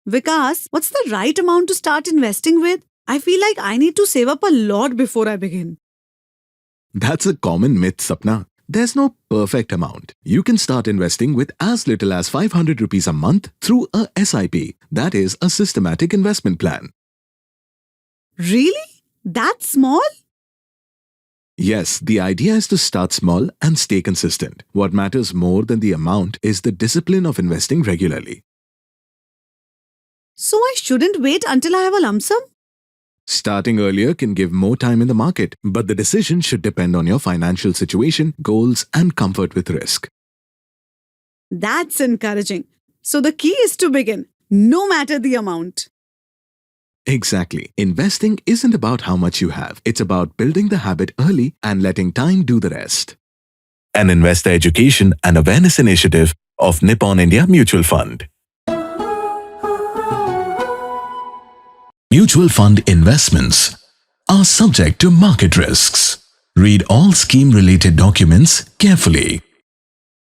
Vikas, what's the right amount to start investing with? I feel like I need to save up a lot before I begin. That's a common myth, Sapna. There's no perfect amount. You can start investing with as little as 500 rupees a month through a SIP. That is a systematic investment plan. Really? That small? Yes, the idea is to start small and stay consistent. What matters more than the amount is the discipline of investing regularly. So I shouldn't wait until I have a lump sum? Starting earlier can give more time in the market, but the decision should depend on your financial situation, goals, and comfort with risk. That's encouraging. So the key is to begin, no matter the amount. Exactly. Investing isn't about how much you have. It's about building the habit early and letting time do the rest. An investor education and awareness initiative of Nippon India Mutual Fund. Mutual fund investments are subject to market risks. Read all scheme-related documents carefully.